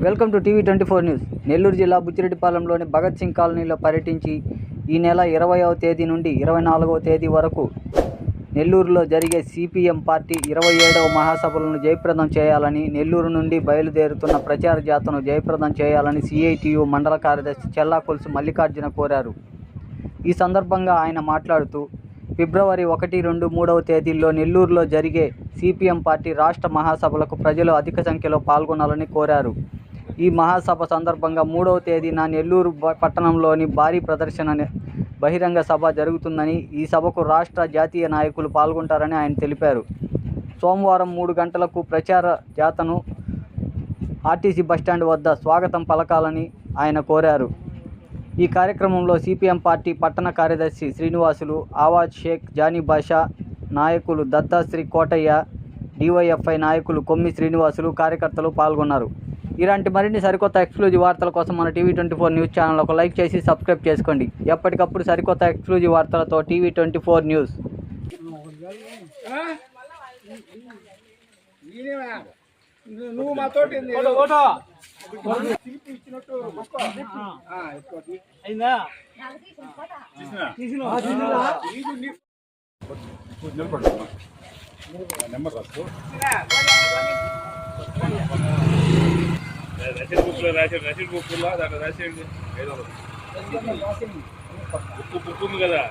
Welcome to TV 24 news. Nellore జిల్లా బుచ్చిరెడ్డిపాలెంలోని భగత్ సింగ్ కాలనీలో పర్యటించి ఈ నెల 20వ తేదీ నుండి 24వ తేదీ వరకు నెల్లూరులో జరిగే సిపిఎం పార్టీ 27వ మహాసభలను జయప్రదం చేయాలని, నెల్లూరు నుండి బయలుదేరుతున్న ప్రచార జాతను జయప్రదం చేయాలని సిఐటియు మండల కార్యదర్శి చెల్లాకొలుసు మల్లికార్జున కోరారు. ఈ సందర్భంగా ఆయన మాట్లాడుతూ, ఫిబ్రవరి 1, 2, 3వ తేదీల్లో నెల్లూరులో జరిగే సిపిఎం పార్టీ రాష్ట్ర మహాసభలకు ప్రజలు అధిక సంఖ్యలో పాల్గొనాలని కోరారు. ఈ మహాసభ సందర్భంగా 3వ తేదీన నెల్లూరు పట్టణంలోని భారీ ప్రదర్శన బహిరంగ సభ జరుగుతుందని, ఈ సభకు రాష్ట్ర, జాతీయ నాయకులు పాల్గొంటారని ఆయన తెలిపారు. సోమవారం 3 గంటలకు ప్రచార జాతను ఆర్టీసీ బస్టాండ్ వద్ద స్వాగతం పలకాలని ఆయన కోరారు. ఈ కార్యక్రమంలో సిపిఎం పార్టీ పట్టణ కార్యదర్శి శ్రీనివాసులు, ఆవాజ్ షేక్, జానీ బాషా, నాయకులు దత్తాశ్రీ కోటయ్య, డివైఎఫ్ఐ నాయకులు కొమ్మి శ్రీనివాసులు, కార్యకర్తలు పాల్గొన్నారు. ఇలాంటి మరిన్ని సరికొత్త ఎక్స్క్లూజివ్ వార్తల కోసం మన టీవీ 24 న్యూస్ ఛానల్ ఒక లైక్ చేసి సబ్స్క్రైబ్ చేసుకోండి. ఎప్పటికప్పుడు సరికొత్త ఎక్స్క్లూజివ్ వార్తలతో టీవీ 24 న్యూస్. నువ్వు మాతోటి నెంబర్ రాసు రసీడ్ బుక్లో దాంట్లో రాసేయండి. బుక్ ఉంది కదా,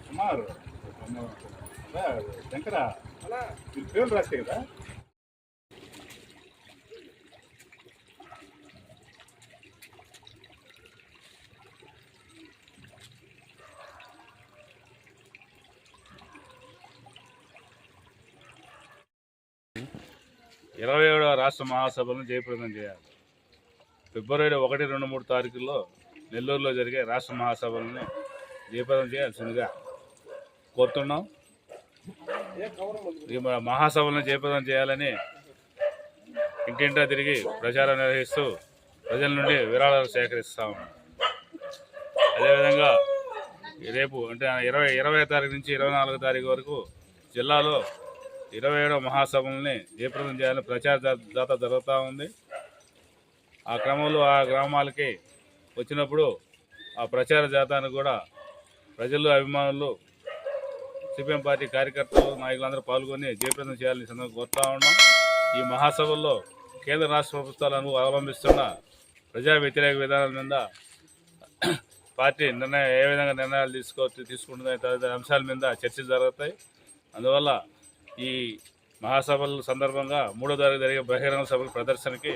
సుమారు శంకర మీరు పేర్లు రాస్తే కదా. ఇరవై 27వ రాష్ట్ర మహాసభలను జయప్రదం చేయాలి. ఫిబ్రవరి 1, 2, 3 తారీఖుల్లో నెల్లూరులో జరిగే రాష్ట్ర మహాసభలను జయప్రదం చేయాల్సిందిగా కోరుతున్నాం. ఈ మహాసభలను జయప్రదం చేయాలని ఇంటింటా తిరిగి ప్రచారం నిర్వహిస్తూ ప్రజల నుండి విరాళాలు సేకరిస్తాం. అదేవిధంగా రేపు అంటే 20వ తారీఖు నుంచి 24వ తారీఖు వరకు జిల్లాలో 27వ మహాసభల్ని జయప్రదం చేయాలని ప్రచార జాత జరుగుతూ ఉంది. ఆ క్రమంలో ఆ గ్రామాలకి వచ్చినప్పుడు ఆ ప్రచార జాతాన్ని కూడా ప్రజలు, అభిమానులు, సిపిఎం పార్టీ కార్యకర్తలు, నాయకులందరూ పాల్గొని జయప్రదం చేయాలని సందర్భంగా కోరుతూ ఉన్నాం. ఈ మహాసభల్లో కేంద్ర రాష్ట్ర ప్రభుత్వాలను అవలంబిస్తున్న ప్రజా వ్యతిరేక విధానాల మీద పార్టీ ఏ విధంగా నిర్ణయాలు తీసుకుంటుందో తదితర అంశాల మీద చర్చలు జరుగుతాయి. అందువల్ల ఈ మహాసభల సందర్భంగా 3వ తారీఖు జరిగే బహిరంగ సభల ప్రదర్శనకి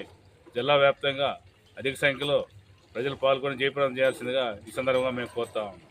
జిల్లా వ్యాప్తంగా అధిక సంఖ్యలో ప్రజలు పాల్గొని జయప్రదం చేయాల్సిందిగా ఈ సందర్భంగా మేము కోరుతా ఉన్నాం.